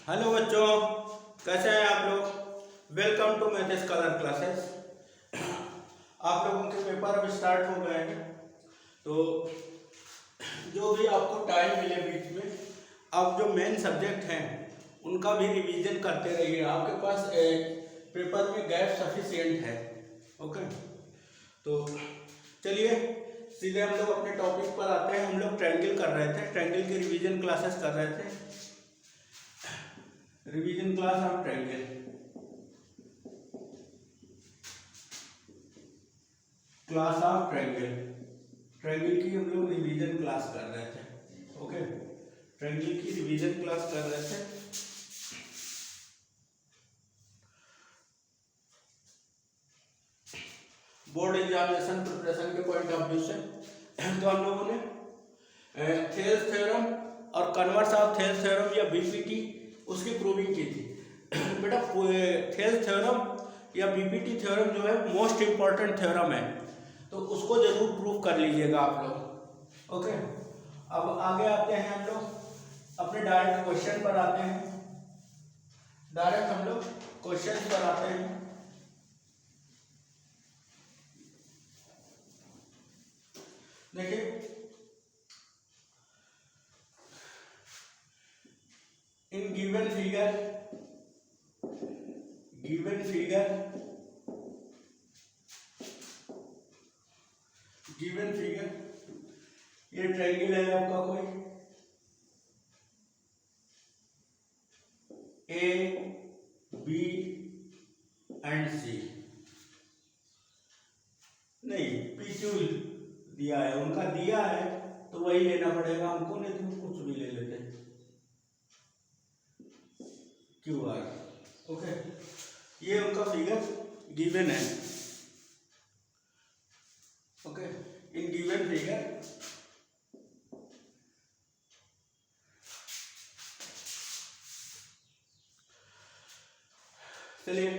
Hello बच्चों, कैसे हैं आप लोग। Welcome to math scholar classes. आप लोगों के पेपर अब स्टार्ट हो गए हैं, तो जो भी आपको टाइम मिले बीच में, अब जो मेन सब्जेक्ट हैं उनका भी रिवीजन करते रहिए। आपके पास पेपर में गैप सफिशिएंट है। ओके, तो चलिए सीधे हम लोग अपने टॉपिक पर आते हैं। हम लोग ट्रायंगल कर रहे थे, ट्रायंगल की रिवीजन क्लासेस कर रहे थे। Revision class of triangle, class of triangle, triangle की हम लोग रिवीजन क्लास कर रहे थे। ओके, ट्रायंगल की रिवीजन क्लास कर रहे थे। बोर्ड एग्जामिनेशन प्रिपरेशन के पॉइंट ऑफ व्यू से तो हम लोगों ने थेल्स थ्योरम और कन्वर्स ऑफ थेल्स थ्योरम या बीपीटी उसकी प्रूविंग की थी। बेटा थेल्स थ्योरम या बीपीटी थ्योरम जो है मोस्ट इम्पॉर्टेंट थ्योरम है, तो उसको जरूर प्रूव कर लीजिएगा आप लोग। ओके, अब आगे आते हैं हम लोग अपने डायरेक्ट क्वेश्चन पर आते हैं। डायरेक्ट हम लोग क्वेश्चन पर आते हैं। देखिए, इन गिवन फिगर ये ट्रायंगल है आपका कोई ए बी एंड सी, नहीं पी क्यू दिया है, उनका दिया है तो वही लेना पड़ेगा हमको, नहीं तो कुछ भी ले लेते क्यू आर। ओके, ये उनका फिगर गिवन है। ओके, इन गिवन फिगर चलिए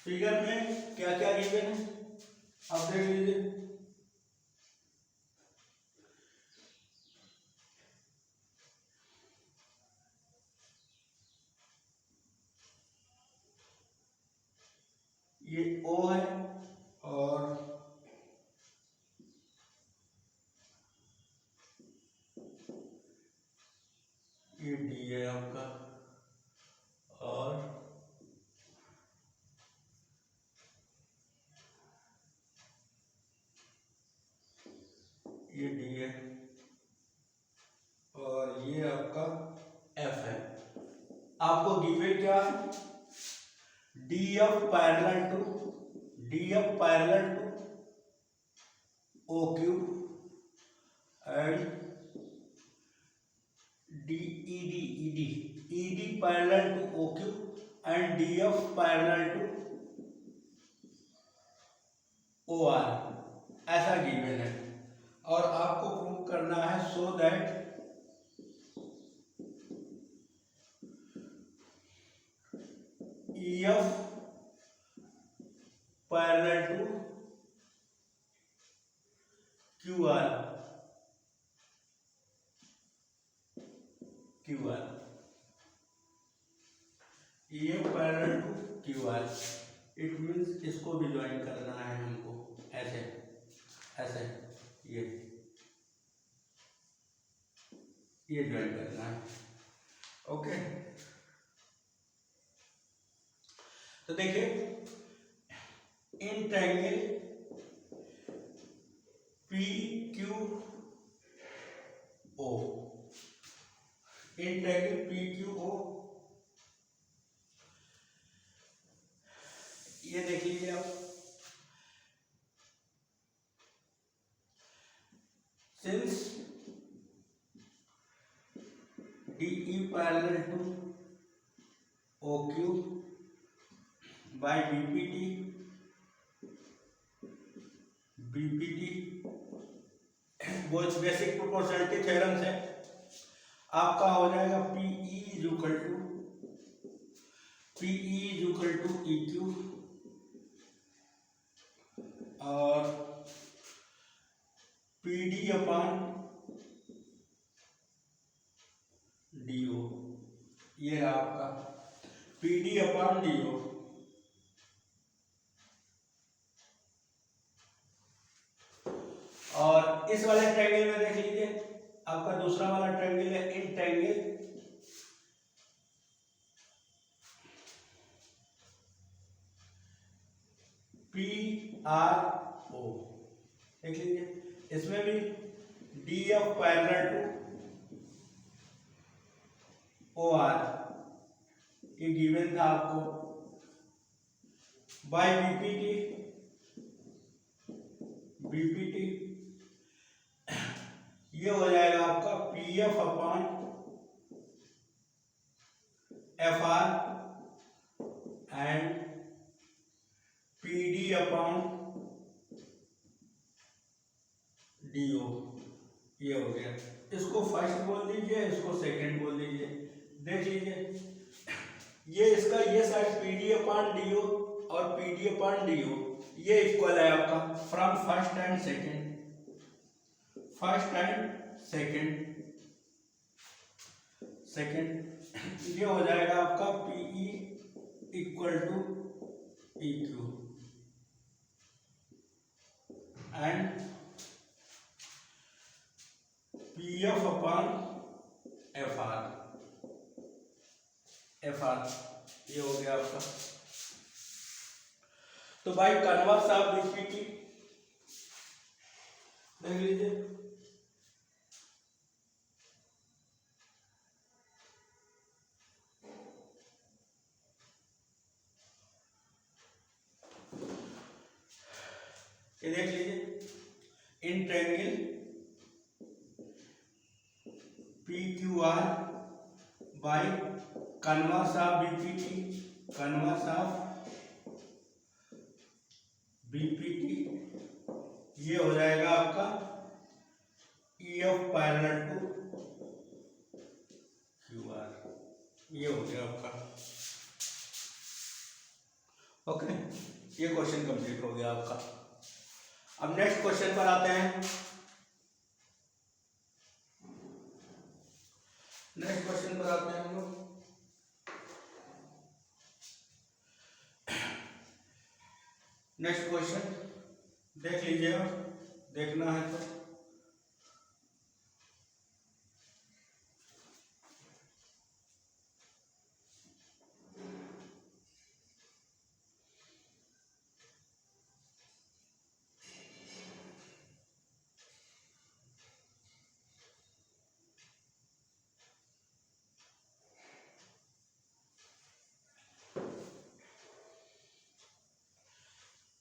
फिगर में क्या क्या गिवन है आप देख लीजिए। ये ओ है और ये डी है आपका, और ये डी है, और ये आपका एफ है। आपको गिवन क्या है, D F parallel to O Q and D parallel to O Q and D F parallel to O R, ऐसा गिवन है। और आपको प्रूव करना है so that E F parallel to Q R, E F parallel to Q R. It means इसको भी join करना है हमको, ऐसे ऐसे ये ज्वाइन करना है। ओके, तो देखिए in triangle P Q O, in triangle P Q O, ये देख लीजिए आप, since D E parallel to O Q by BPT बहुत बेसिक प्रोपोर्शनलिटी थ्योरम से आपका हो जाएगा P E is equal to E Q और P D upon D O. ये रहा आपका P D upon D O. और इस वाले ट्रायंगल में देख लीजिए, आपका दूसरा वाला ट्रायंगल है in triangle P R O, देख लीजिए, इसमें भी D F parallel to O R ये गिवन था आपको, बाय बीपीटी ये हो जाएगा आपका P F upon F R and P D upon D O, ये हो गया। इसको फर्स्ट बोल दीजिए, इसको सेकंड बोल दीजिए। देख लीजिए, ये इसका ये side P D upon D O और P D upon D O ये इक्वल है आपका from first and second, second ये हो जाएगा आपका P E equal to P Q and P F upon F R, ये हो गया आपका। तो भाई कन्वर्स ऑफ बीपीटी देख लीजिए, ये देख लीजिए in triangle P Q R by converse of BPT ये हो जाएगा आपका E F parallel to Q R, ये हो गया आपका। ओके, ये क्वेश्चन कंप्लीट हो गया आपका। अब नेक्स्ट क्वेश्चन पर आते हैं। हम लोग नेक्स्ट क्वेश्चन देख लीजिएगा, देखना है तो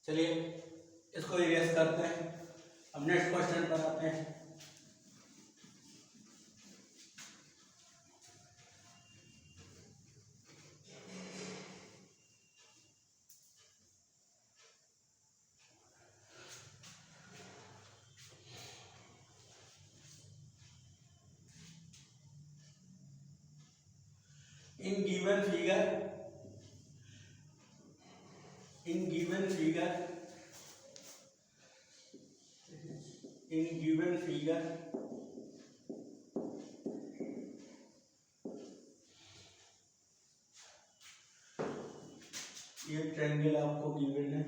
चलिए इसको इरेज करते हैं। अब नेक्स्ट क्वेश्चन पर आते हैं। In given figure ये ट्रायंगल आपको गिवन है,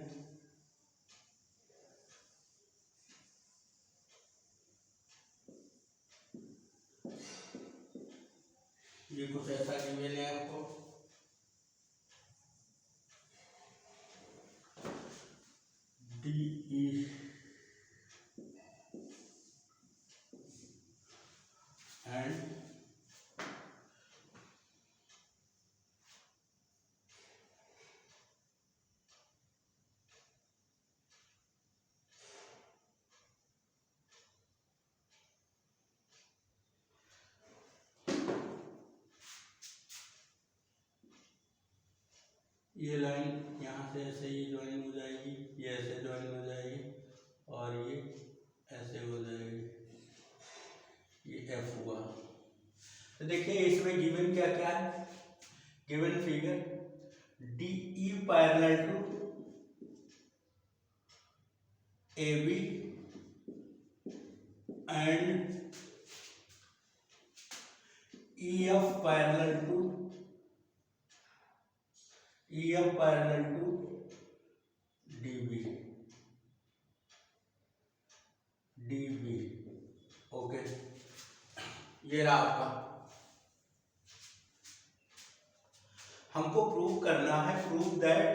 ये कुछ ऐसा गिवन है आपको, डी ई एंड ये लाइन यहाँ से ऐसे ही ज्वाइन हो जाएगी, ये ऐसे ज्वाइन हो जाएगी और ये ऐसे हो जाएगी, ये एफ हुआ। तो देखिए इसमें गिवन क्या क्या है, given figure D E parallel to A B and E F parallel to E F parallel to D B, okay. ये रहा आपका। हमको प्रूव करना है, prove that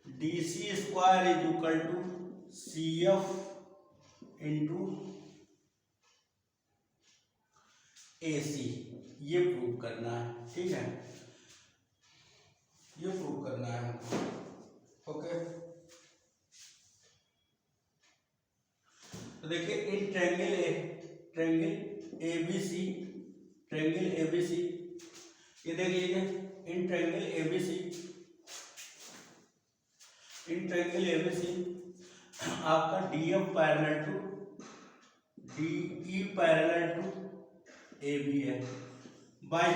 DC square is equal to CF into AC। ये prove करना है, ठीक है, ये प्रूव करना है हमको, ओके। तो देखिए इन ट्रायंगल ABC, ये देख लीजिए इन ट्रायंगल ABC आपका DF parallel to DE parallel to AB है, by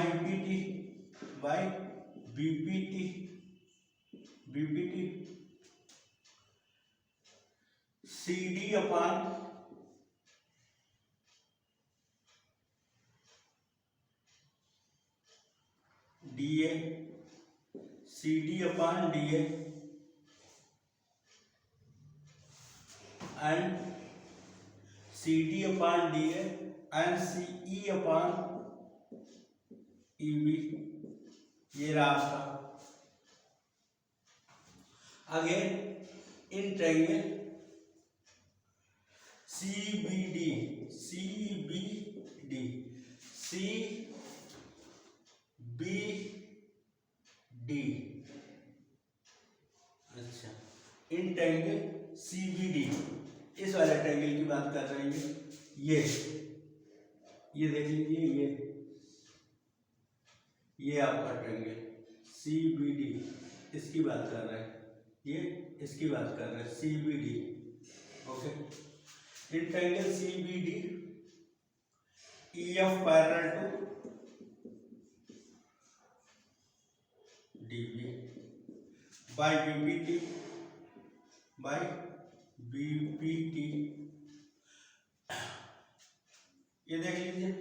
BPT CD upon DA, and CD upon DA and CE upon EB। ये रहा आपका। अगेन इन ट्रायंगल CBD, अच्छा, इन ट्रायंगल CBD, इस वाले ट्रायंगल की बात कर रहे हैं। ये देख लीजिए, ये आपका ट्रायंगल CBD, इसकी बात कर रहे हैं, ये इसकी बात कर रहे हैं CBD, okay. In triangle CBD EF parallel to DB by BPT, ये देख लीजिए,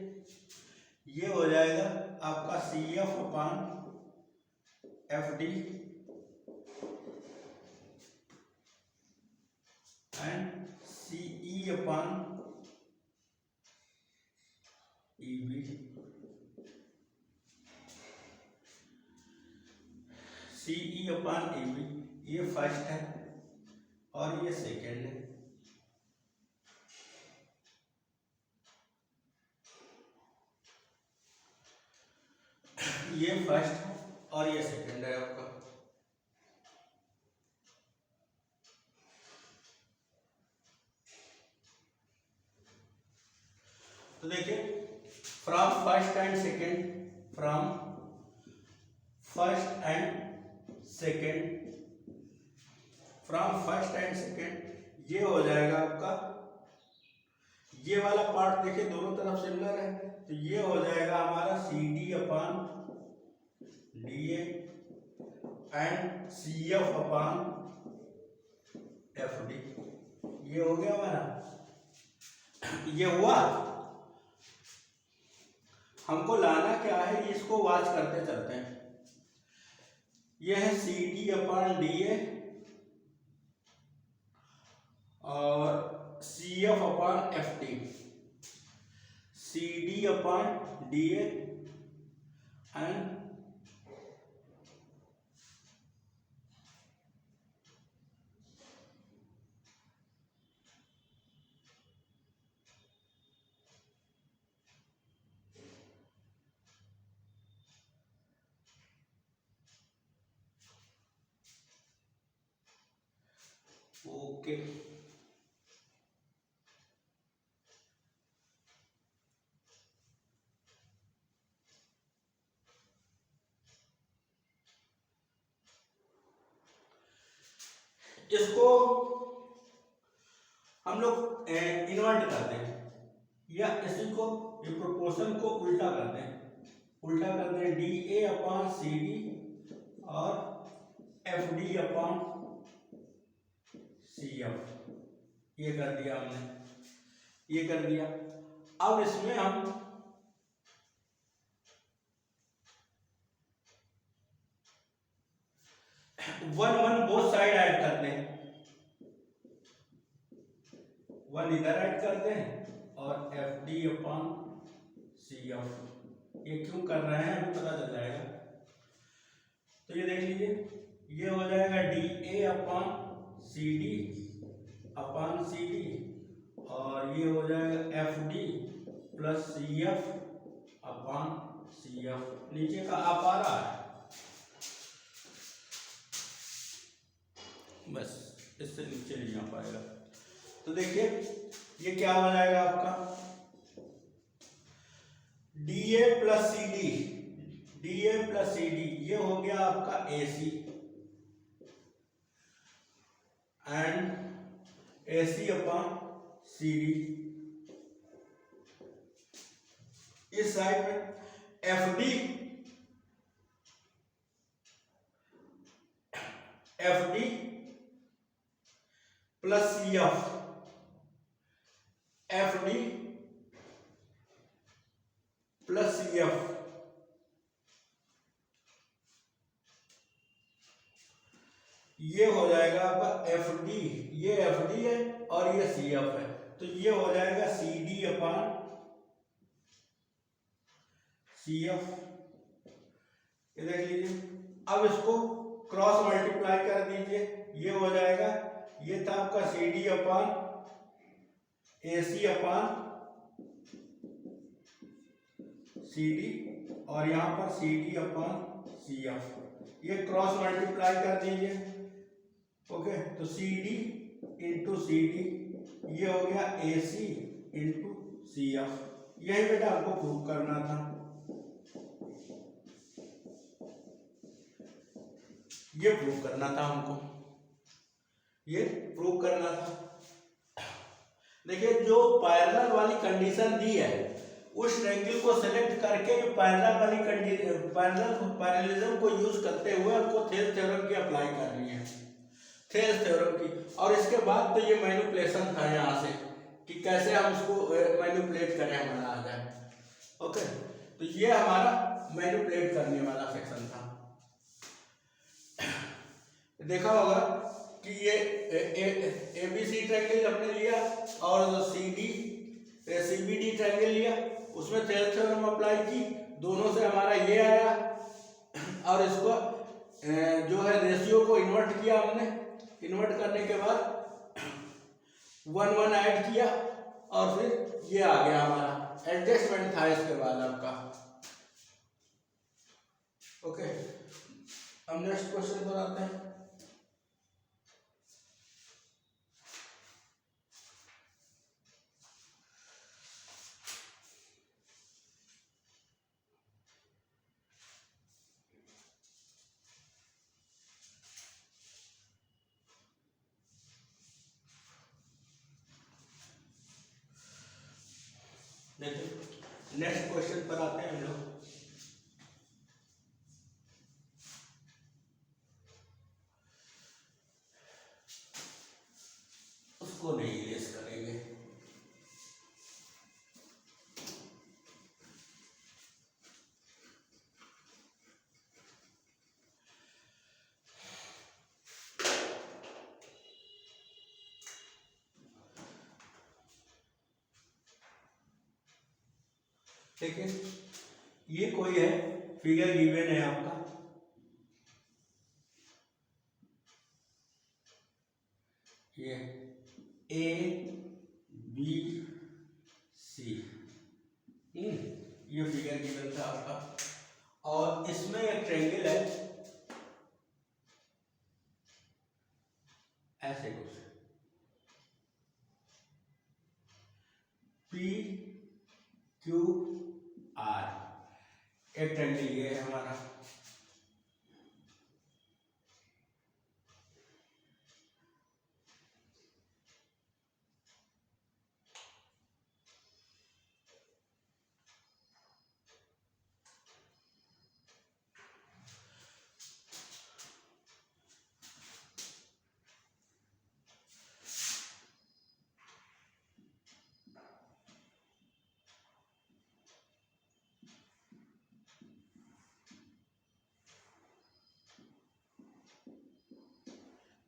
ये हो जाएगा आपका CF upon FD and CE upon EB। CE upon EB ये फर्स्ट है और ये सेकेंड है, ये फर्स्ट है और ये सेकेंड है आपका। तो देखिए फ्रॉम फर्स्ट एंड सेकेंड ये हो जाएगा आपका। ये वाला पार्ट देखिए दोनों तरफ सिमिलर है, तो ये हो जाएगा हमारा CD upon DA and CF upon FD। ये हो गया हमारा, ये हुआ। हमको लाना क्या है, इसको वॉच करते चलते हैं। यह है CD अपान DA और CF upon FD, CD upon DA and okay. इसको हम लोग इन्वर्ट करते हैं या इसी को ये प्रोपोर्शन को उल्टा करते हैं DA अपान CD और FD अपान सी एफ, ये कर दिया हमने, ये कर दिया। अब इसमें हम one one both side add करते हैं, वन इधर ऐड करते हैं और F D upon C F. ये क्यों कर रहे हैं अभी पता चल जाएगा। तो ये देख लीजिए, ये हो जाएगा D A upon C D upon C D, और ये हो जाएगा F D plus C F upon C F. नीचे का आप आ रहा है, बस इससे नीचे नहीं आ पाएगा। तो देखिए ये क्या हो जाएगा आपका, D A plus C D, D A plus C D, ये हो गया आपका A C, and A C upon C D. इस साइड में F D, F D plus C F, F D plus C F, ये हो जाएगा आपका एफ डी, ये एफ डी है और ये सी एफ है, तो ये हो जाएगा C D upon C F. ये देख लीजिए, अब इसको क्रॉस मल्टीप्लाई कर दीजिए, ये हो जाएगा, ये था आपका C D upon A C upon C D, और यहां पर C D upon C F, ये क्रॉस मल्टीप्लाई कर दीजिए। ओके, तो C D into C D, ये हो गया ए सी इंटू सी एफ। यही बेटा आपको प्रूव करना था, ये प्रूव करना था हमको, ये प्रूव करना था। देखिए जो पैरेलल वाली कंडीशन दी है, उस ट्रायंगल को सेलेक्ट करके जो पैरेलल वाली पैरेललिज्म को यूज करते हुए आपको थेल्स थ्योरम की अप्लाई करनी है, थेल्स थ्योरम की। और इसके बाद तो ये मैनिपुलेशन था यहाँ से कि कैसे हम उसको मैनिपुलेट करें, हमारा आ जाए। ओके, तो ये हमारा मैनिपुलेट करने वाला सेक्शन था। देखा होगा कि ये ए बी सी ट्रायंगल हमने लिया और C D C B D triangle लिया, उसमें थेल्स थ्योरम अप्लाई की, दोनों से हमारा ये आया, और इसको जो है रेशियो को इन्वर्ट किया हमने, इन्वर्ट करने के बाद वन वन ऐड किया और फिर ये आ गया हमारा एडजस्टमेंट था इसके बाद आपका। ओके, हम नेक्स्ट क्वेश्चन पर आते हैं। देखिए नेक्स्ट क्वेश्चन पर आते हैं हम लोग। उसको नहीं इरेज करेंगे, देखिए ये कोई है, फिगर गिवन है आपका, ये ए बी सी, ये फिगर गिवन था आपका, और इसमें एक ट्रायंगल है ऐसे कुछ, पी क्यू आर, एक ट्रायंगल ये है हमारा।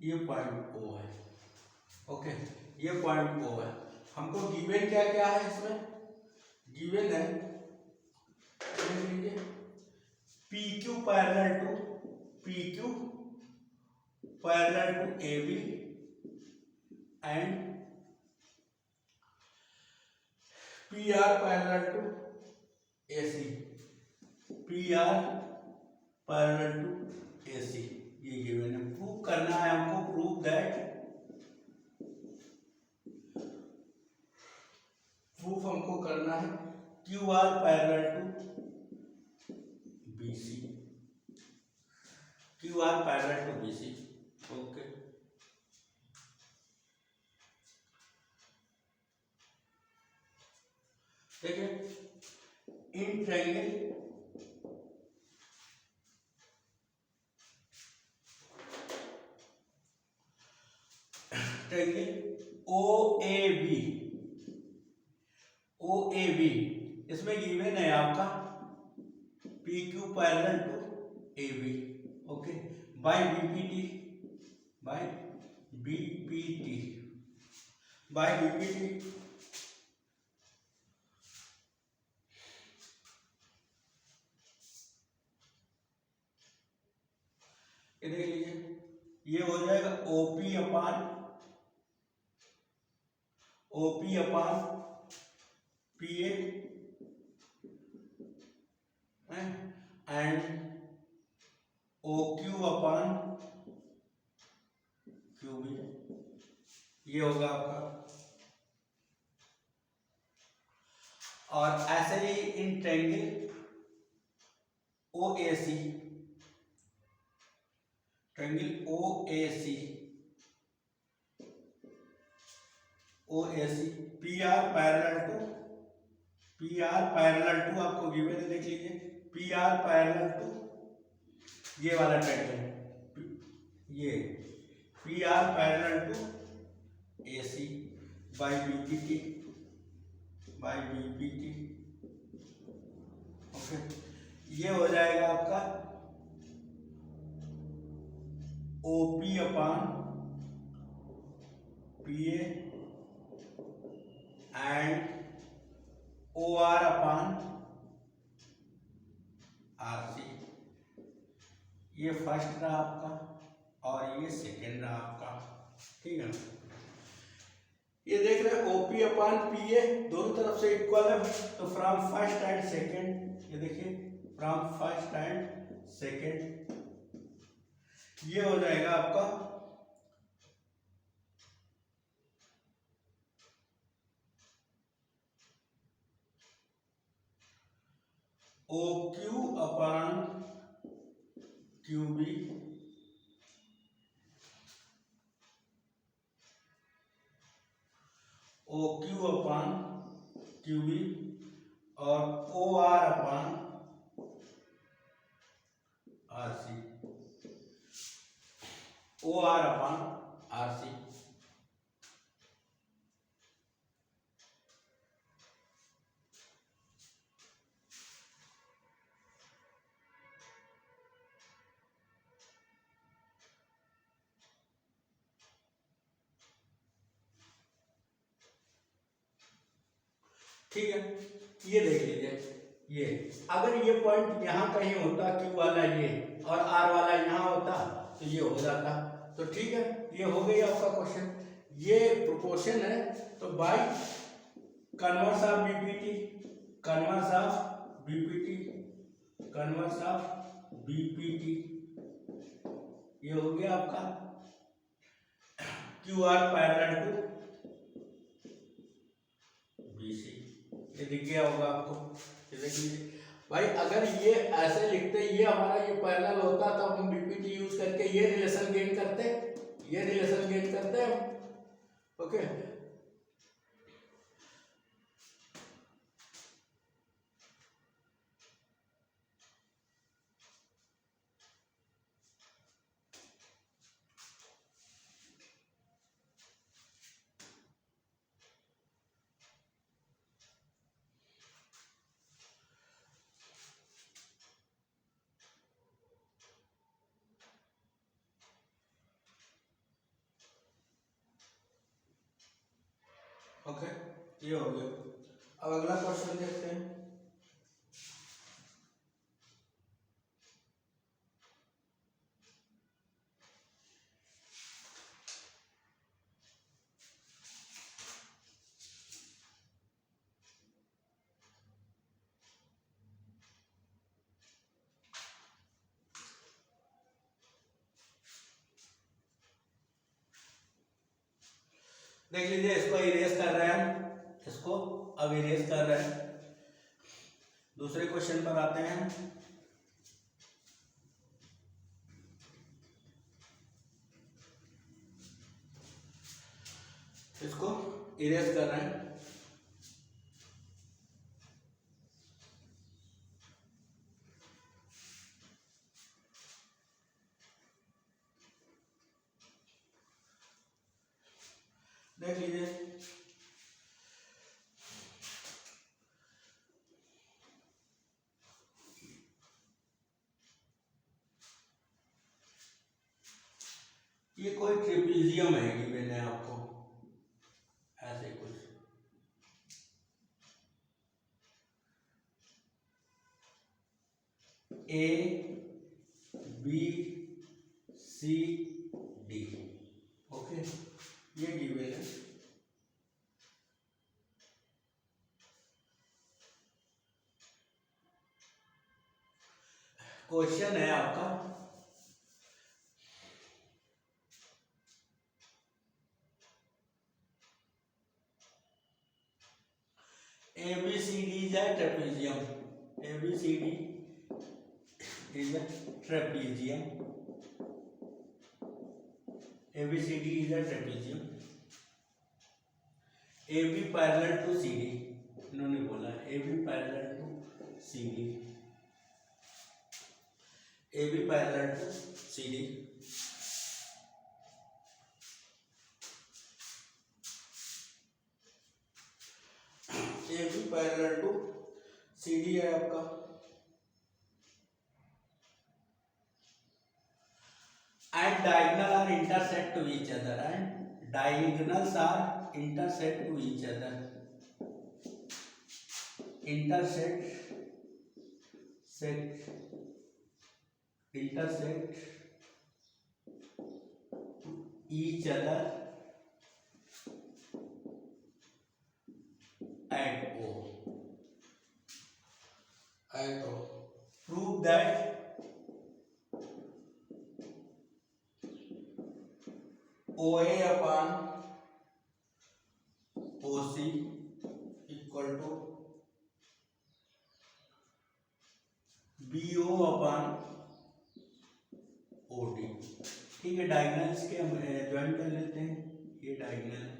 ये पॉइंट ओ है। ओके, ये पॉइंट ओ है। हमको गिवन क्या क्या है इसमें? गिवन है, देख लीजिए, P Q parallel to A B and P R parallel to A C, P R parallel to A C. ये गिवन है। प्रूव करना है हमको, प्रूव हमको करना है Q R parallel to B C, Q R parallel to B C. Okay, ठीक है। In triangle O A B, इसमें गिवन है आपका P Q parallel to A B. Okay, by BPT, by BPT, by BPT. ये देख लीजिए, ये हो जाएगा O P upon P A and O Q upon Q B. ये होगा आपका। और ऐसे ही in triangle O A C, triangle O A C P R parallel to आपको गिवन है, देख लीजिए, पी आर पैरेलल टू ये वाला ट्रायंगल, ये P R parallel to A C by BPT, okay. ये हो जाएगा आपका OP upon P A and O R upon R C. ये फर्स्ट रहा आपका और ये सेकेंड रहा आपका, ठीक है। ये देख रहे हैं ओपी अपान पी ए दोनों तरफ से इक्वल है, तो फ्रॉम फर्स्ट एंड सेकेंड, ये देखिए, फ्रॉम फर्स्ट एंड सेकेंड, ये हो जाएगा आपका O Q upon Q B O Q upon Q B और O R upon R C, O R upon R C. ठीक है, ये देख लीजिए, ये अगर ये पॉइंट यहाँ कहीं होता क्यू वाला ये और आर वाला यहाँ होता तो ये हो जाता, तो ठीक है, ये हो गई आपका क्वेश्चन। ये प्रोपोर्शन है, तो by converse of BPT, converse of BPT, converse of BPT, ये हो गया आपका Q R parallel to BC. ये दिख गया होगा आपको, ये देखिए भाई, अगर ये ऐसे लिखते, ये हमारा ये पैरेलल होता तो हम बीपीटी यूज करके ये रिलेशन गेन करते, ये रिलेशन गेन करते हम, ओके। ओके, ये हो गया। अब अगला क्वेश्चन देखते हैं। देख लीजिए, इसको इरेज कर रहे हैं, इसको अब इरेज कर रहे हैं। दूसरे क्वेश्चन पर आते हैं। इसको इरेज कर रहे हैं। देख लीजिए, ये कोई ट्रिपीजियम है कि मैंने आपको ऐसे कुछ A B C D, okay, ये गिवन है। क्वेश्चन है आपका ABCD is a trapezium. ABCD is a trapezium. ABCD is a trapezium. AB parallel to CD. इन्होंने बोला AB parallel to CD. AB parallel to CD. AB parallel to CD है आपका। And diagonal are intersect to each other. And diagonals are intersect to each other. Intersect each other at O. Prove that OA upon OC equal to BO upon OD। ठीक है, diagonals के हम join कर लेते हैं। ये diagonal है,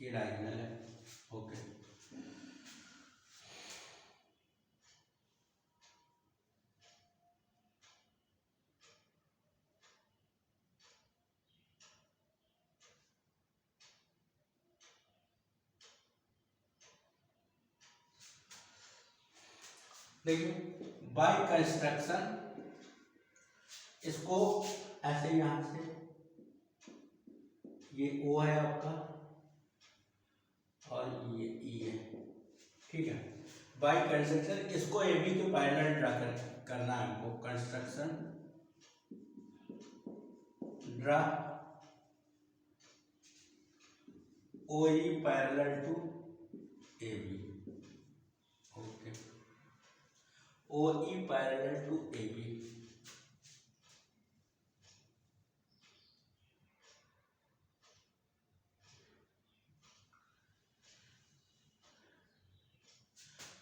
ये डायगोनल है, ओके। देखिए, बाय कंस्ट्रक्शन इसको ऐसे यहां से, ये O है आपका और ये E है, ठीक है। बाय कंस्ट्रक्शन इसको AB के पैरेलल ड्रा करना है हमको। Construction draw OE parallel to AB, okay, OE parallel to AB।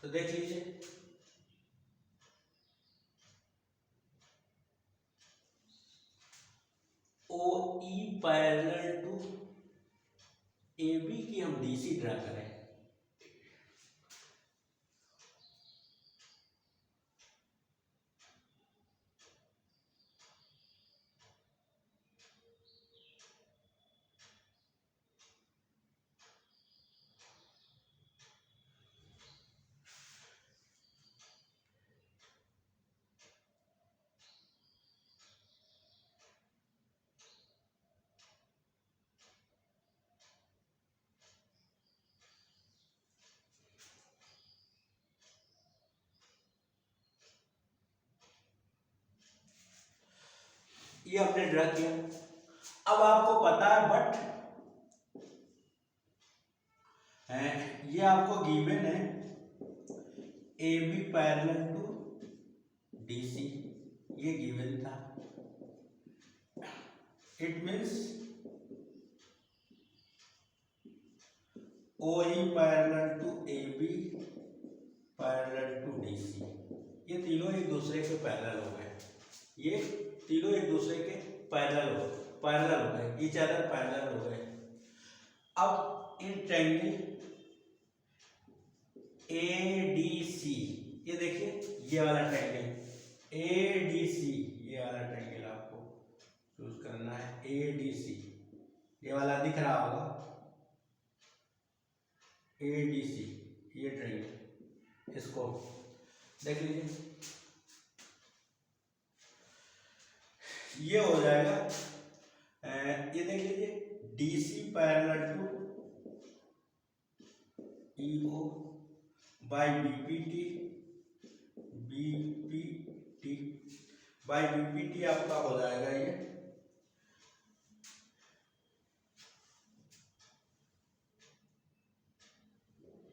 तो देख लीजिए, OE पैरेलल टू AB की हम DC ड्रा करें, ये हमने ड्रा किया। अब आपको पता है बट ये आपको गिवन है A B parallel to D C, ये गिवन था। It means O E parallel to A B parallel to D C, ये तीनों एक दूसरे के पैरेलल हो गए। ये तीनों एक दूसरे के पैरेलल हो गए, ईच अदर पैरेलल हो गए। अब in triangle A D C, ये देखिए ये वाला ट्रायंगल ए डी सी, ये वाला ट्रायंगल आपको चूज करना है। ए डी सी ये वाला दिख रहा होगा, ए डी सी ये ट्रायंगल, इसको देख लीजिए। ये हो जाएगा, ये देख लीजिए D C parallel to E O by BPT, BPT by BPT आपका हो जाएगा ये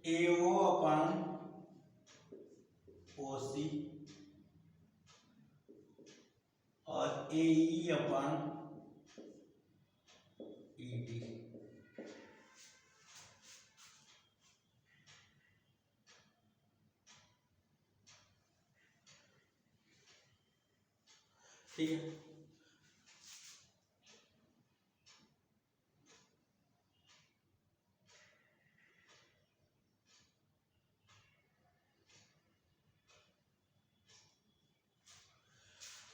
AO अपॉन OC और AE अपॉन ED। ठीक है,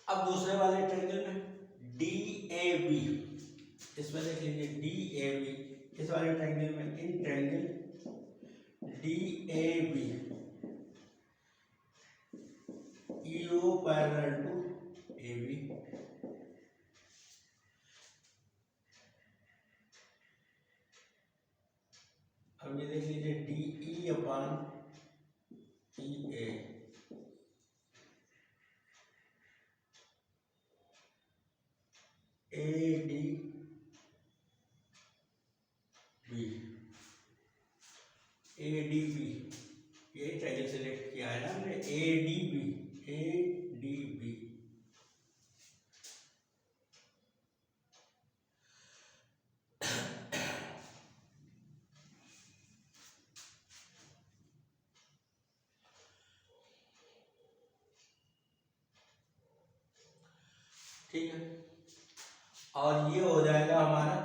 अब दूसरे वाले ट्रायंगल में DAB, इसमें देख लीजिए DAB, इस वाले ट्रायंगल में in triangle DAB EO parallel to AB, अब ये देख लीजिए DE अपॉन EA, ADB, यही ट्रायंगल सेलेक्ट किया है ना हमने, ADB। ठीक है, और ये हो जाएगा हमारा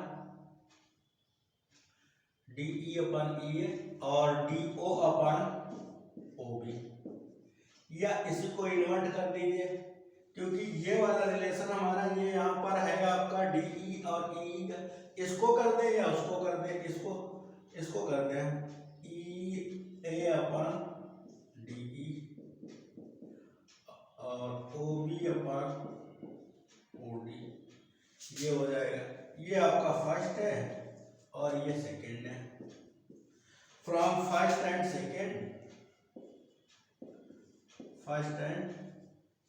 DE अपॉन EA और DO अपॉन OB, या इसी को इन्वर्ट कर दीजिए, क्योंकि ये वाला रिलेशन हमारा ये यहाँ पर है आपका DE और EE का, इसको कर दे या उसको कर दे, इसको कर दे EA अपॉन DE और OB अपॉन OD, ये हो जाएगा। ये आपका फर्स्ट है और ये सेकंड है। फ्रॉम फर्स्ट एंड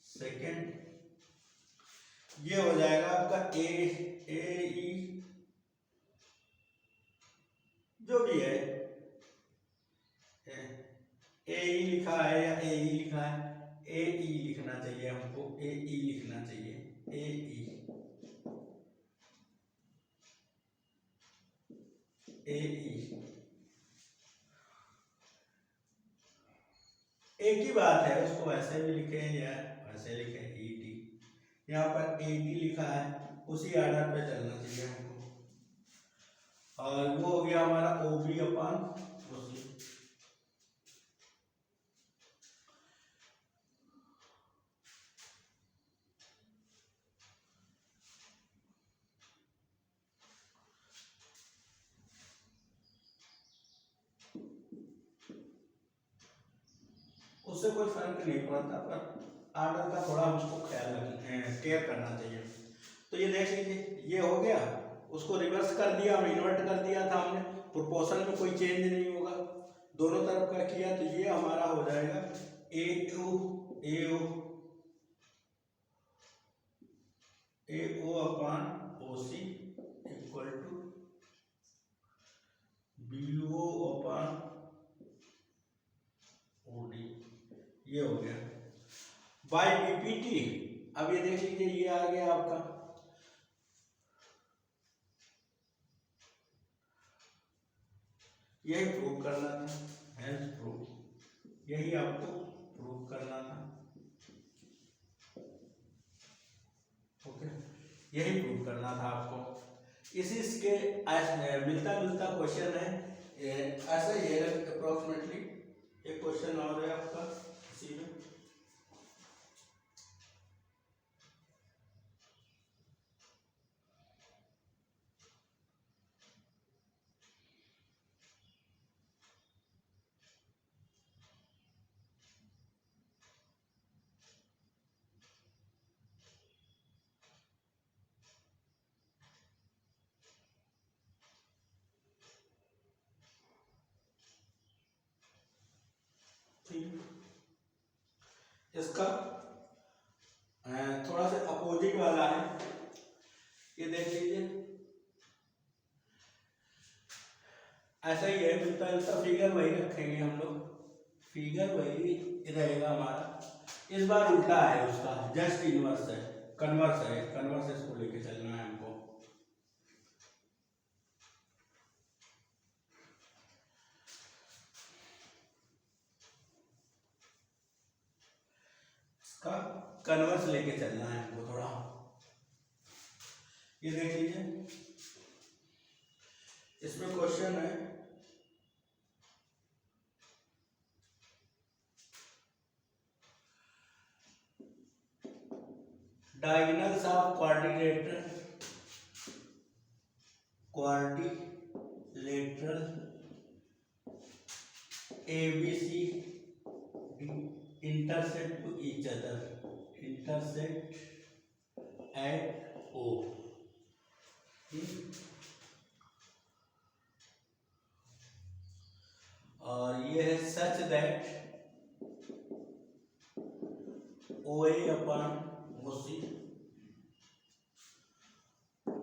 सेकंड ये हो जाएगा आपका AE, जो भी है AE लिखा है या AE लिखा है, AE लिखना चाहिए हमको, AE लिखना चाहिए, AE एक ही बात है, उसको वैसे भी लिखे या वैसे लिखे ED, यहाँ पर AD लिखा है, उसी आर्डर पे चलना चाहिए हमको, और वो हो गया हमारा OB अपॉन OC। उससे कोई फर्क नहीं पड़ता, पर आर्डर का थोड़ा उसको केयर करना चाहिए। तो ये देख लीजिए, ये हो गया, उसको रिवर्स कर दिया, हम इन्वर्ट कर दिया था हमने, प्रोपोर्शन में कोई चेंज नहीं होगा, दोनों तरफ का किया, तो ये हमारा हो जाएगा AO A O upon O C equal to B O upon O D, ये हो गया बाई बीपीटी। अब ये देख लीजिए, ये आ गया आपका, यही प्रूव करना था, हेंस प्रूव, यही आपको प्रूव करना था। ओके, यही प्रूव करना था आपको। इसी के मिलता जुलता क्वेश्चन है, ऐसा ही है अप्रोक्सीमेटली। एक क्वेश्चन और है आपका इसी में। इसका थोड़ा सा अपोजिट वाला है, ये देख लीजिए, ऐसा ही है, मिलता जुलता, फिगर वही रखेंगे हम लोग, फिगर वही रहेगा हमारा। इस बार उल्टा है उसका, जस्ट इनवर्स है, कन्वर्स है, कन्वर्स इसको लेके चलना है हमको। इसका कन्वर्स लेके चलना है हमको थोड़ा। ये देख लीजिए, इसमें क्वेश्चन है, diagonals of quadrilateral ABC intersect to each other, intersect at O। और ये है such that OA upon OC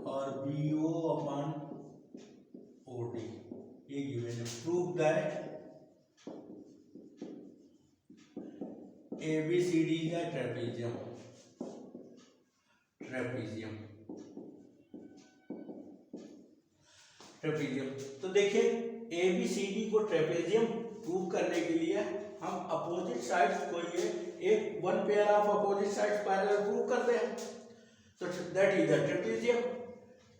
और BO अपॉन OD, ये गिवन है। प्रूव दैट ABCD का ट्रेपेजियम, ट्रेपेजियम। तो देखिए, ABCD को ट्रेपेजियम प्रूव करने के लिए हम अपोजिट साइड्स को ये एक one pair of opposite sides parallel prove करते हैं। तो that is the trapezium.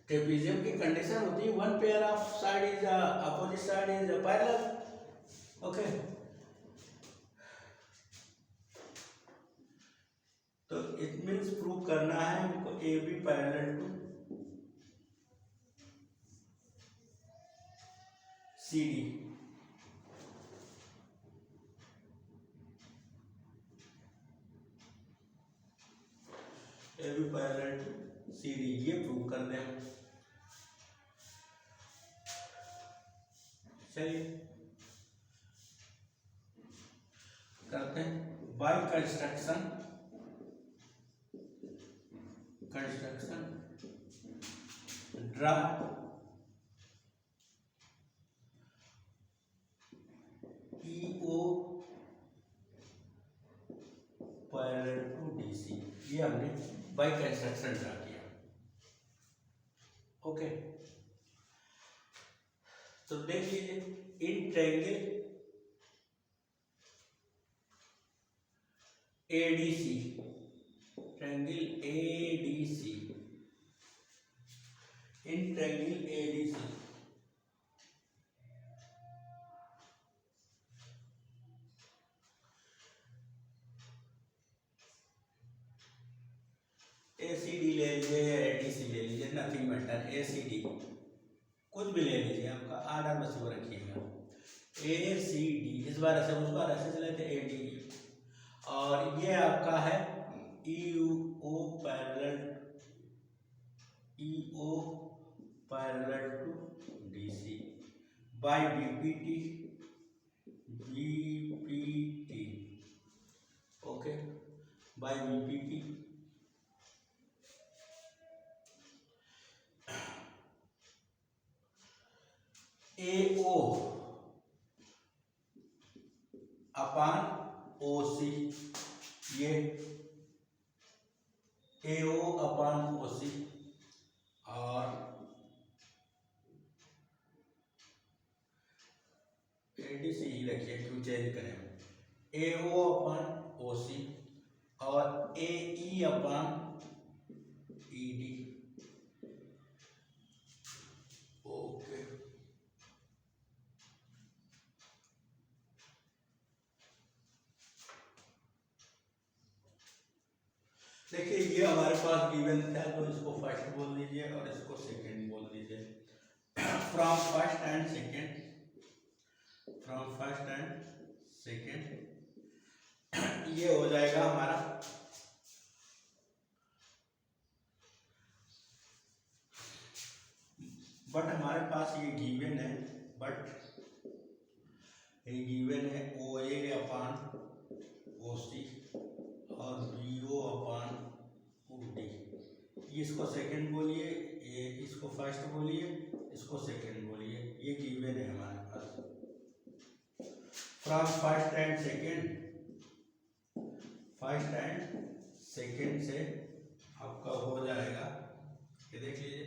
Trapezium की कंडीशन होती है one pair of side is opposite side is parallel. Okay, तो इट मीन्स प्रूव करना है हमको AB parallel to CD। AB parallel to CD, ये प्रूव कर दें हम। चलिए करते हैं by construction draw EO parallel to DC, ये हमने बाय कंस्ट्रक्शन ड्रा किया। ओके, तो देख लीजिए, in triangle ADC, triangle ADC, in triangle ADC ACD ले लीजिए या ADC ले लीजिए, नथिंग मैटर, ACD कुछ भी ले लीजिए, आपका आर्डर बस वो रखिएगा। ACD, इस बार ऐसे उस बार ऐसे चले थे AD, और ये आपका है EO parallel to DC by BPT, okay, by BPT। O C, ये AO अपॉन OC, और ADC ही रखिए, क्यों चेंज करें। AO अपॉन OC और AE अपॉन ED। ओके, देखिए ये हमारे पास गिवन था, तो इसको फर्स्ट बोल दीजिए और इसको सेकंड बोल दीजिए। From first and second, from first and second, ये हो जाएगा हमारा बट हमारे पास ये गिवन है, बट ये गिवन है OA अपॉन OC और BO अपॉन OD। इसको सेकंड बोलिए, ये इसको फर्स्ट बोलिए, इसको सेकंड बोलिए, ये गिवन है हमारे पास। From first and second, first and second से आपका हो जाएगा, ये देख लीजिए,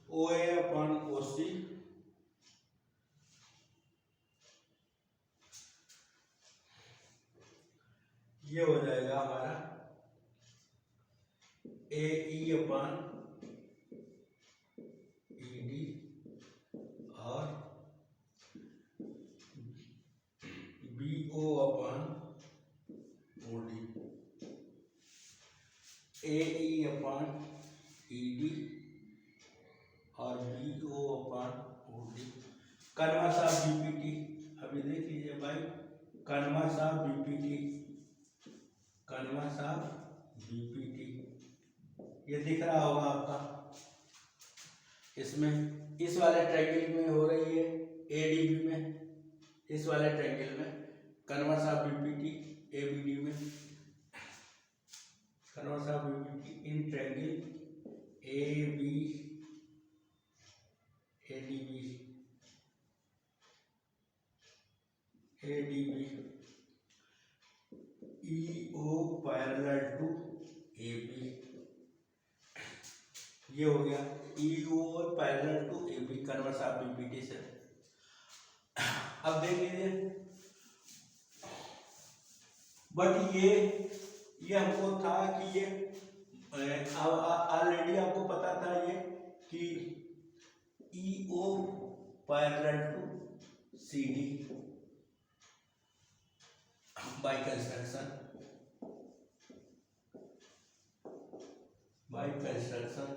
OA अपॉन OC ये हो जाएगा हमारा AE अपॉन ED और BO upon OD। AE upon ED और BO upon OD। Converse of BPT, अभी देख लीजिए भाई, converse of BPT, converse of BPT, ये दिख रहा होगा आपका, इसमें इस वाले ट्रायंगल में हो रही है ADB में, इस वाले ट्रायंगल में कन्वर्स ऑफ BPT ABD में, converse of BPT in triangle AB ADB EO parallel to AB, ये हो गया EO parallel to AB converse of BPT से। अब देख लीजिए, बट ये हमको था कि ये ऑलरेडी आपको पता था ये कि EO parallel to CD by construction, by construction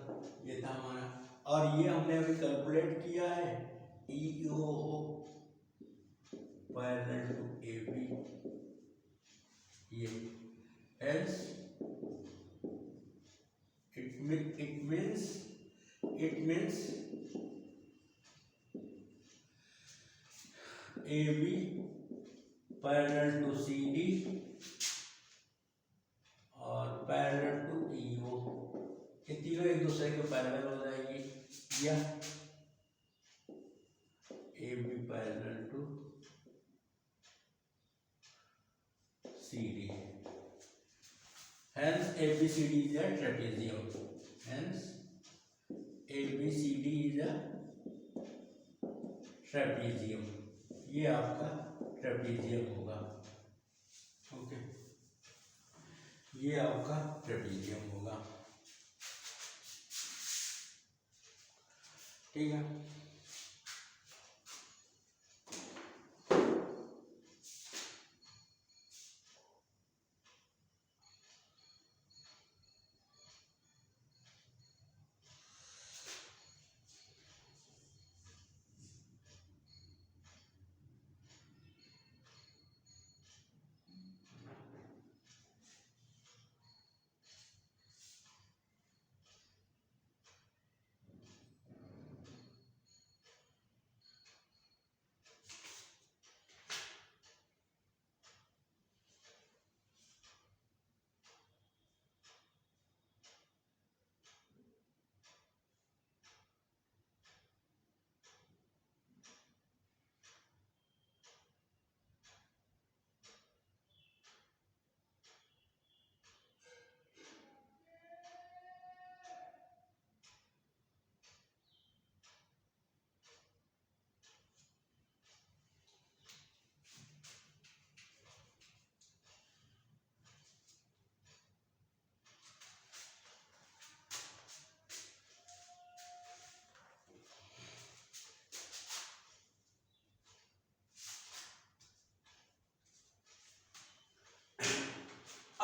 ये था हमारा, और ये हमने अभी कैलकुलेट किया है EO पैरेलल टू AB, ये else it means AB parallel to CD और पैरेलल टू EO, ये तीनों एक दूसरे के पैरेलल हो जाएगी, या AB parallel to CD, hence ABCD is a trapezium, hence ABCD is a trapezium, ये आपका ट्रेपेजियम होगा। ओके, ये आपका ट्रेपेजियम होगा, ठीक है।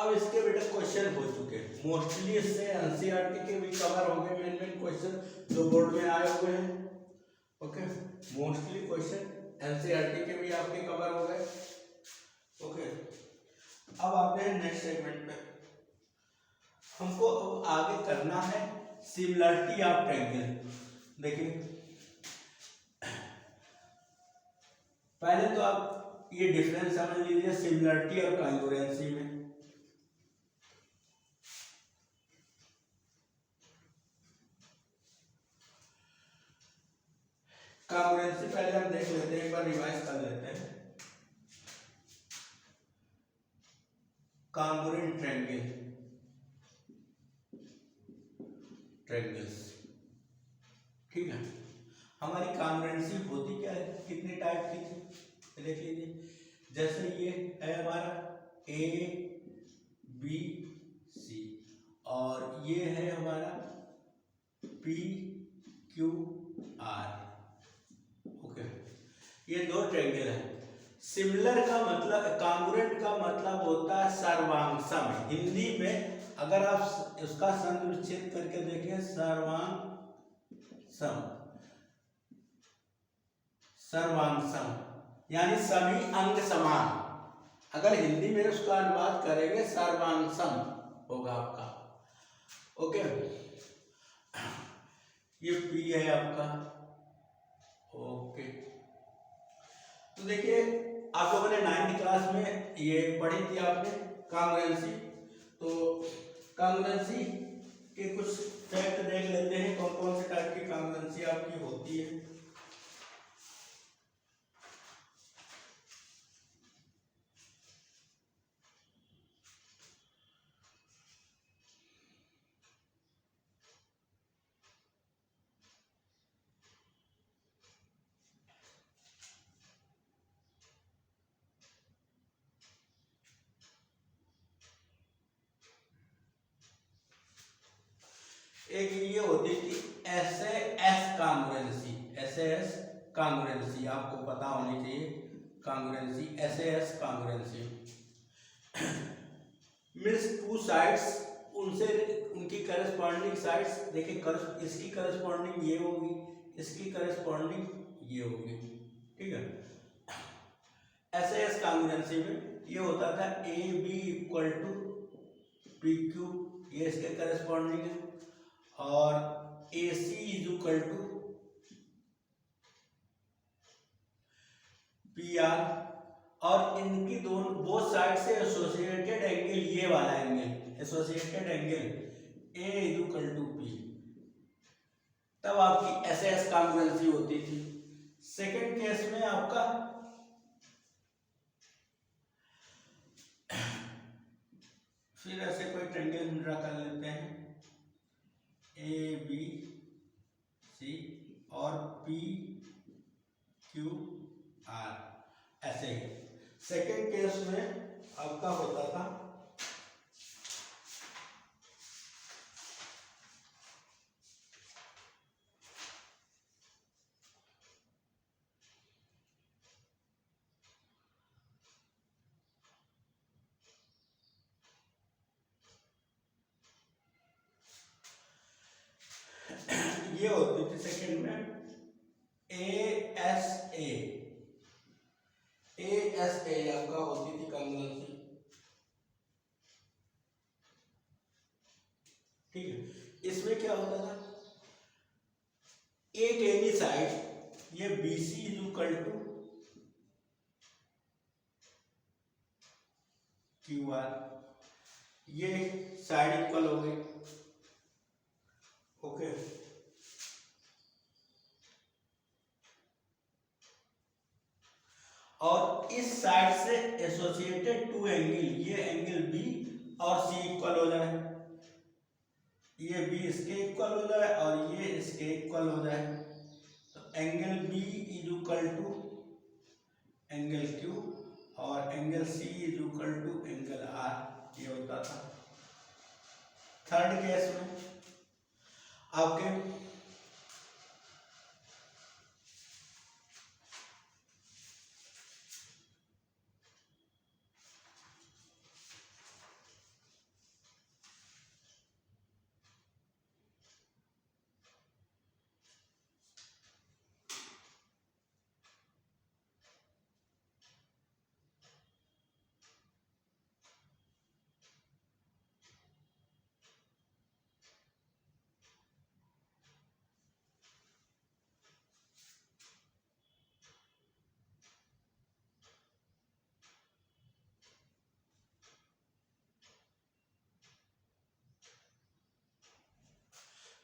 अब इसके बेटा क्वेश्चन हो चुके हैं मोस्टली, इससे एनसीईआरटी के भी कवर हो गए मेन क्वेश्चन जो बोर्ड में आए हुए हैं। ओके, मोस्टली क्वेश्चन एनसीईआरटी के भी आपके कवर हो गए। ओके, अब आते हैं नेक्स्ट सेगमेंट पे। हमको अब आगे करना है सिमिलरिटी ऑफ ट्रायंगल। देखिए पहले तो आप ये डिफरेंस समझ लीजिए सिमिलरिटी और कॉन्ग्रुएंसी में। कॉन्ग्रुएंसी पहले हम देख लेते हैं, एक बार रिवाइज कर लेते हैं। कॉन्ग्रुएंट ट्रायंगल्स, ठीक है। हमारी कॉन्ग्रुएंसी होती क्या है, कितने टाइप की थी देख लीजिए। जैसे ये है हमारा ए बी सी और ये है हमारा पी क्यू आर। ओके, ये दो ट्रायंगल है। सिमिलर का मतलब, कॉन्ग्रुएंट का मतलब होता है सर्वांगसम। हिंदी में अगर आप उसका संधि विच्छेद करके देखें, सर्वांगसम यानी सभी अंग समान। अगर हिंदी में उसका अनुवाद करेंगे सर्वांगसम होगा आपका। ओके, ये पी है आपका। ओके, तो देखिए आप लोगों ने 9th क्लास में ये पढ़ी थी आपने कॉन्ग्रुएंसी। तो कॉन्ग्रुएंसी के कुछ फैक्ट देख लेते हैं, कौन कौन से टाइप की कॉन्ग्रुएंसी आपकी होती है। एक ये होती थी एसएएस कॉन्ग्रुएंसी। एसएएस कॉन्ग्रुएंसी आपको पता होनी चाहिए। Congruency, SAS congruency means two sides, उनसे उनकी करस्पॉन्डिंग साइड्स देखिए, इसकी करस्पॉन्डिंग ये होगी, इसकी करस्पॉन्डिंग ये होगी, ठीक है। एसएएस कॉन्ग्रुएंसी में ये होता था A B equal to P Q, ये इसके करस्पॉन्डिंग है, और A C is equal to P R, और इनकी दोनों बोथ साइड से एसोसिएटेड एंगल, ये वाला angle associated angle A is equal to P, तब आपकी एसएएस कॉन्ग्रुएंसी होती थी। सेकंड केस में आपका फिर ऐसे कोई ट्रायंगल ड्रा कर लेते हैं, ए बी सी और पी क्यू आर, ऐसे ही। सेकेंड केस में आपका होता था ये होती थी सेकेंड में ए एस ए आपका होती थी कॉन्ग्रुएंसी, ठीक है। इसमें क्या होता था, एक एनी साइड ये B C is equal to Q R, ये साइड इक्वल हो गई। ओके, और इस साइड से एसोसिएटेड टू एंगल, ये एंगल बी और सी इक्वल हो जाए, ये बी इसके इक्वल हो जाए और ये इसके इक्वल हो जाए, तो angle B is equal to angle Q और angle C is equal to angle R, ये होता था। थर्ड केस में आपके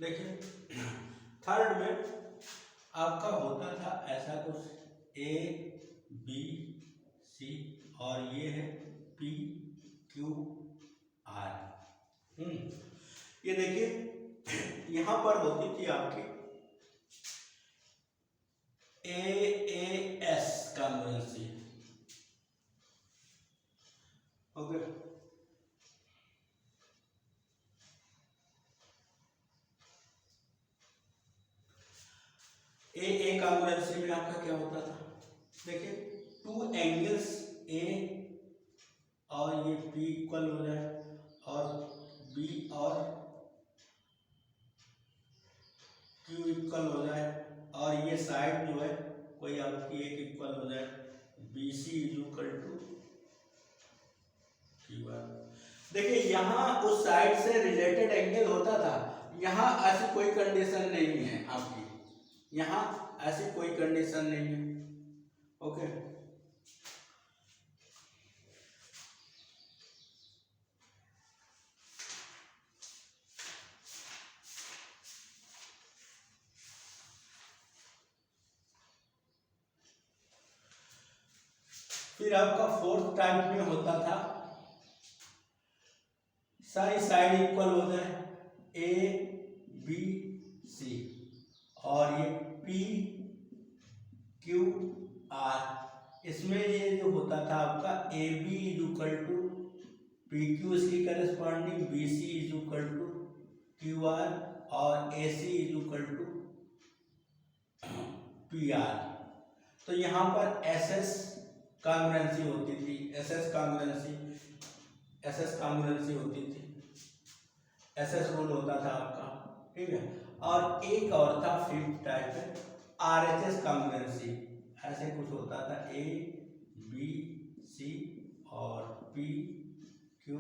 देखिए थर्ड में आपका होता था ऐसा कुछ ए बी सी और ये है पी क्यू आर। ये देखिए यहां पर होती थी आपकी A S congruency. Okay, A congruency में आपका क्या होता था, देखिए टू एंगल्स ए और ये बी इक्वल हो जाए और बी और क्यू इक्वल हो जाए और ये साइड जो है कोई आपकी एक इक्वल हो जाए, B C is equal to Q R. देखिए यहाँ उस साइड से रिलेटेड एंगल होता था, यहाँ ऐसी कोई कंडीशन नहीं है आपकी, यहाँ ऐसी कोई कंडीशन नहीं है। ओके, फिर आपका फोर्थ टाइप में होता था सारी साइड इक्वल हो जाए, ए बी सी और ये पी क्यू आर। इसमें ये जो होता था आपका A B is equal to P Q इसकी corresponding, B C is equal to Q R और A C is equal to P R. तो यहाँ पर एस एस कॉन्ग्रुएंसी होती थी, एस एस कॉन्ग्रुएंसी होती थी, एस एस रूल होता था आपका, ठीक है। और एक और था फिफ्थ टाइप है आर एच एस कॉन्ग्रुएंसी, ऐसे कुछ होता था ए बी सी और पी क्यू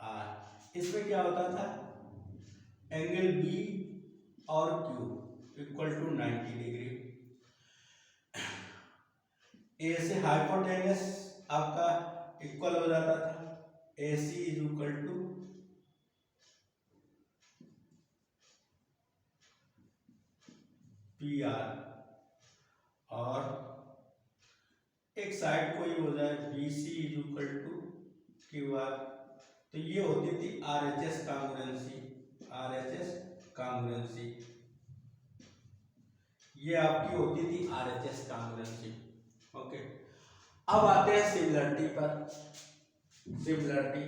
आर। इसमें क्या होता था, एंगल बी और Q equal to 90 degree, A से हाइपोटेनस आपका इक्वल हो जाता था, A C is equal to P R और एक साइड कोई हो जाए B C is equal to Q R. तो ये होती थी R H S congruency, R H S congruency, ये आपकी होती थी R H S congruency. Okay, अब आते हैं सिमिलरिटी पर। Similarity,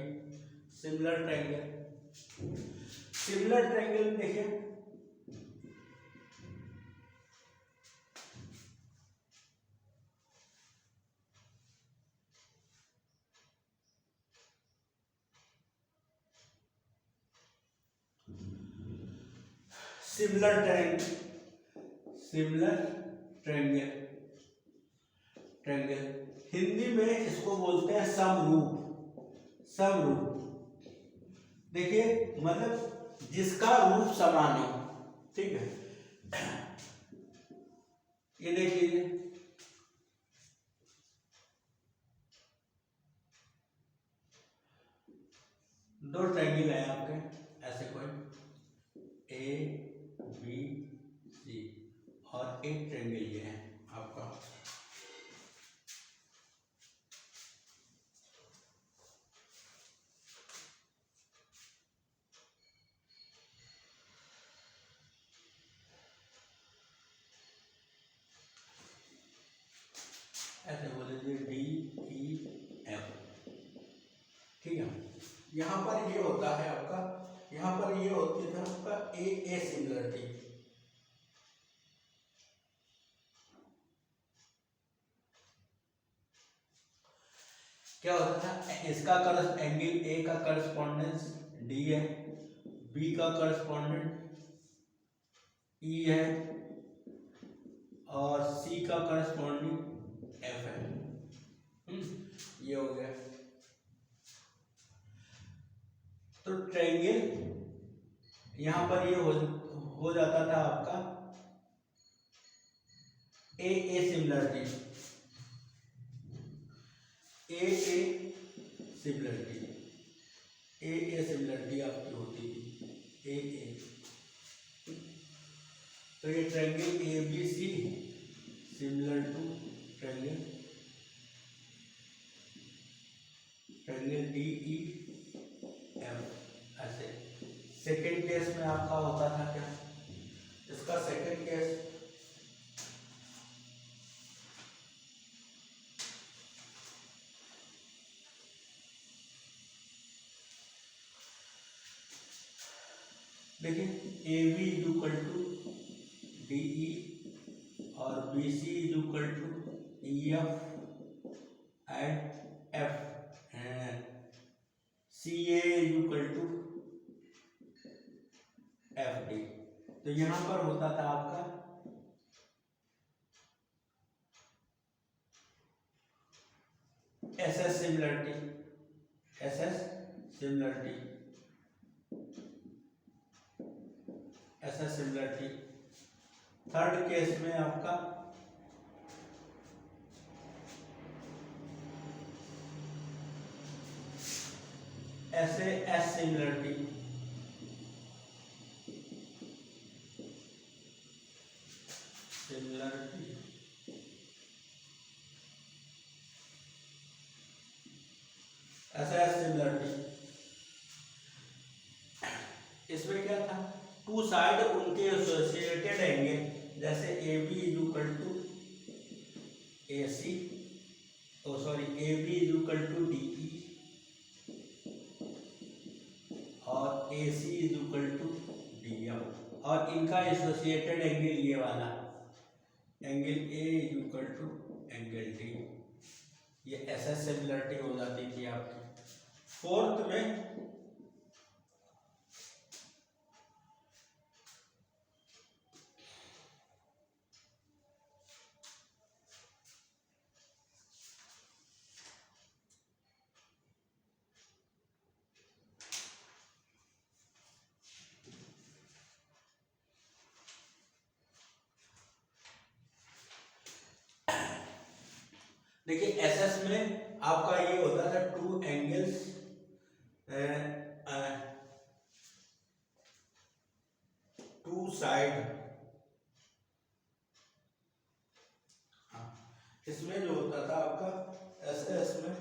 similar triangle, similar triangle देखिए similar triangle, similar triangle, triangle Hindi में इसको बोलते हैं समरूप, समरूप। देखिए मतलब जिसका रूप समान हो, ठीक है। ये देखिए दो ट्रायंगल है आपके ऐसे कोई ए बी सी और एक ट्रायंगल ये है आपका, ऐसे बोले डी ई एफ, ठीक है। यहाँ पर ये होता है आपका, यहाँ पर ये होती है आपका ए सिमिलरिटी, क्या होता था, इसका एंगल ए का करस्पॉन्डेंस डी है, बी का करस्पॉन्डेंट ई है और सी का करस्पॉन्डिंग एफ है। ये हो गया। तो ट्रायंगल यहां पर ये हो जाता था आपका A similarity, A similarity, A similarity आपकी होती थी, A C similar to triangle D E F. ऐसे सेकेंड केस में आपका होता था क्या, इसका सेकेंड केस देखिए, A B equal to D E और B C equal to E F and F and C A equal to F D. तो यहां पर होता था आपका S S similarity, S S similarity, S S similarity. Third case में आपका ऐसे एस सिमिलरिटी, सिमिलरिटी ऐसा एस सिमिलरिटी। इसमें क्या था, टू साइड उनके एसोसिएटेड एंगल, जैसे A B equal to A C, oh sorry A B equal to D E और A C equal to D M, और इनका एसोसिएटेड एंगल ये वाला angle A equal to angle D, ये ऐसा similarity हो जाती थी आपकी। फोर्थ में देखिए, एसएस में आपका ये होता था टू एंगल्स टू साइड, इसमें जो होता था आपका एसएस में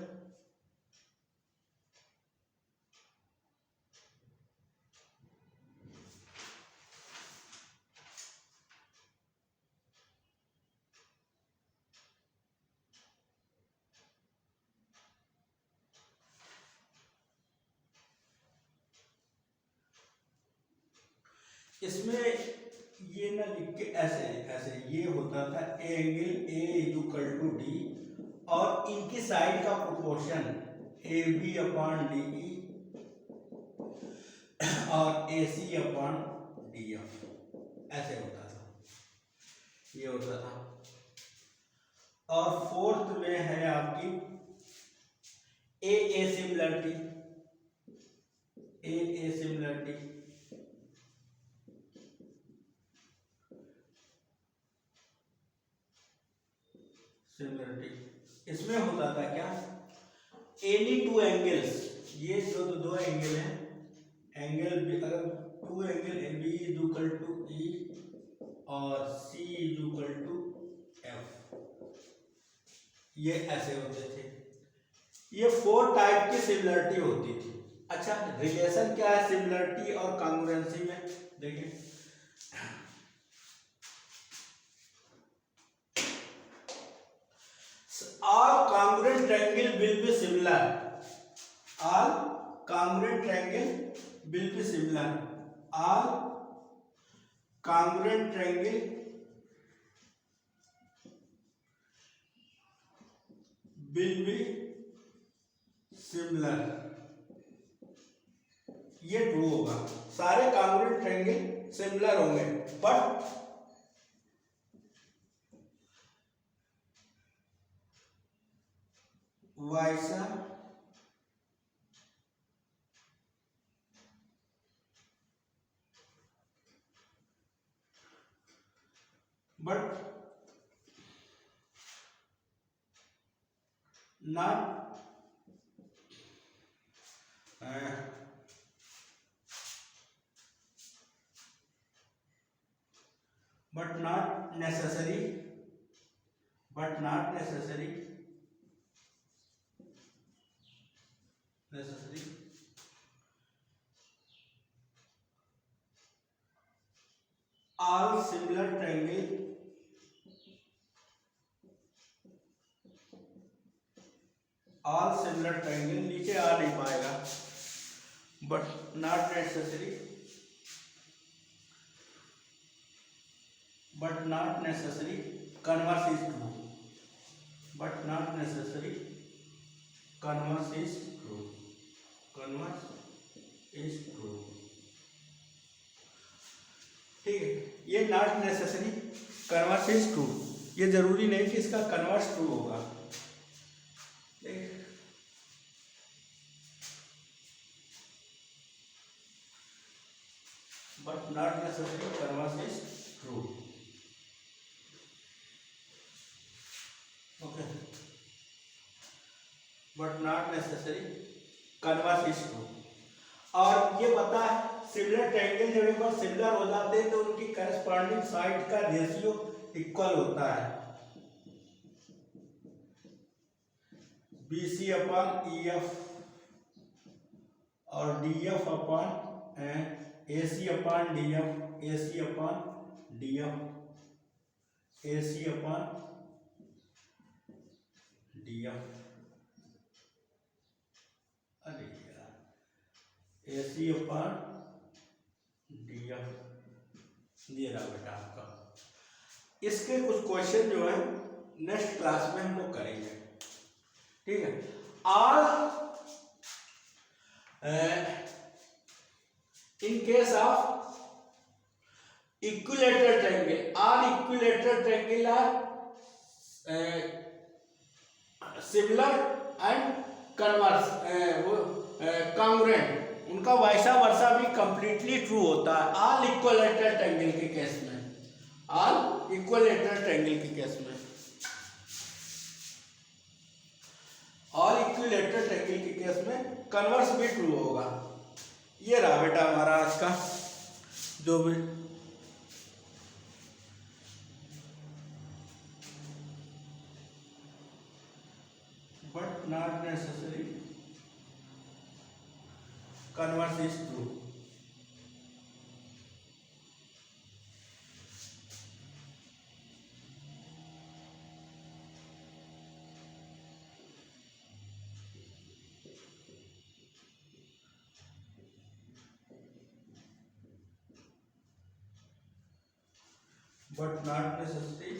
इसमें ये ना लिख के ऐसे ऐसे ये होता था angle A equal to D और इनकी साइड का proportion A B upon D E और A C upon D F, ऐसे होता था, ये होता था। और फोर्थ में है आपकी ए सिमिलरिटी, ए सिमिलरिटी, सिमिलरिटी। इसमें होता था क्या, एनी टू एंगल्स, ये जो दो एंगल हैं, एंगल बी, अगर two angle A B equal to E और सी इक्वल टू एफ, ये ऐसे होते थे। ये फोर टाइप की सिमिलरिटी होती थी। अच्छा, रिलेशन क्या है सिमिलरिटी और कॉन्ग्रुएंसी में, देखिए all congruent triangle will be similar, all congruent triangle will be similar, all congruent triangle will be similar, ये ट्रू होगा, सारे congruent triangle सिमिलर होंगे, बट वैसा but not but not necessary, but not necessary, necessary, all similar triangle, all similar triangle, नीचे आ नहीं पाएगा, but not necessary, but not necessary, converse is true, but not necessary, converse is true, converse is true. ठीक है, ये not necessary converse is true, ये जरूरी नहीं कि इसका कन्वर्स ट्रू होगा, but not necessary converse is true. Okay, but not necessary converse is true. और ये बता है सिमिलर ट्रायंगल जब एक बार सिमिलर हो जाते हैं तो उनकी करस्पॉन्डिंग साइड का रेशियो इक्वल होता है, BC अपॉन EF और DF upon AC upon DF, AC upon DF, AC upon DF. अरे यार, AC अपॉन DF, ये रहा बेटा आपका. इसके कुछ क्वेश्चन जो है नेक्स्ट क्लास में हम लोग करेंगे. ठीक है, और in case of equilateral triangle, all equilateral triangle are similar and converse, congruent, उनका वाइसा वर्सा भी कंप्लीटली ट्रू होता है ऑल इक्विलेटरल ट्रायंगल के केस में, ऑल इक्विलेटरल ट्रायंगल के केस में, ऑल इक्विलेटरल ट्रायंगल के केस में कन्वर्स भी ट्रू होगा. ये रहा बेटा हमारा आज का जो भी but not necessary converse is true. but not necessary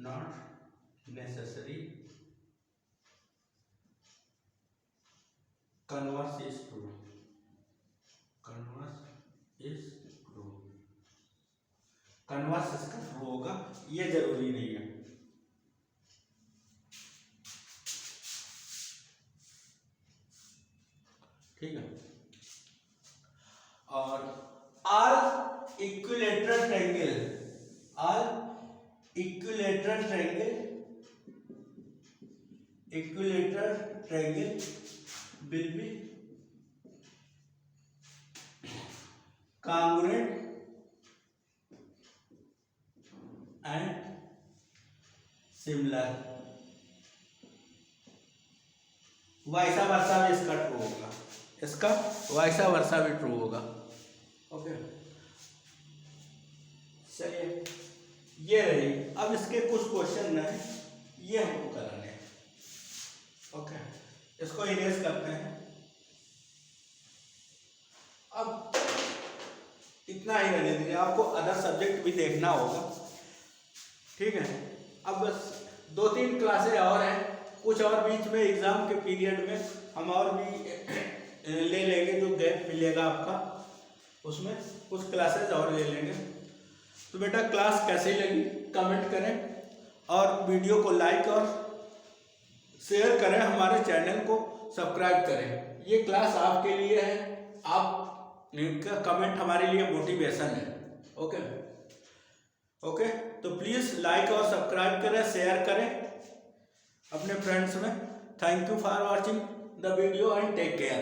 not necessary converse is true, converse is true, converse इसका true होगा, ये जरूरी नहीं है. ठीक है, और all equilateral triangle, all equilateral triangle, equilateral triangle will be congruent and similar, vice versa भी इसका ट्रू होगा, इसका वाइसा वर्सा भी ट्रू होगा. ओके, चलिए ये रही. अब इसके कुछ क्वेश्चन है, ये हमको कराने हैं. ओके, इसको इरेज करते हैं. अब इतना ही रहने दीजिए, आपको अदर सब्जेक्ट भी देखना होगा. ठीक है, अब बस 2-3 क्लासें और हैं, कुछ और बीच में एग्जाम के पीरियड में हम और भी ले लेंगे, जो गैप मिलेगा आपका उसमें कुछ क्लासेस और ले लेंगे. तो बेटा क्लास कैसी लगी कमेंट करें, और वीडियो को लाइक और शेयर करें, हमारे चैनल को सब्सक्राइब करें. ये क्लास आपके लिए है, आप का कमेंट हमारे लिए मोटिवेशन है. ओके ओके, तो प्लीज़ लाइक और सब्सक्राइब करें, शेयर करें अपने फ्रेंड्स में. Thank you for watching the video and take care.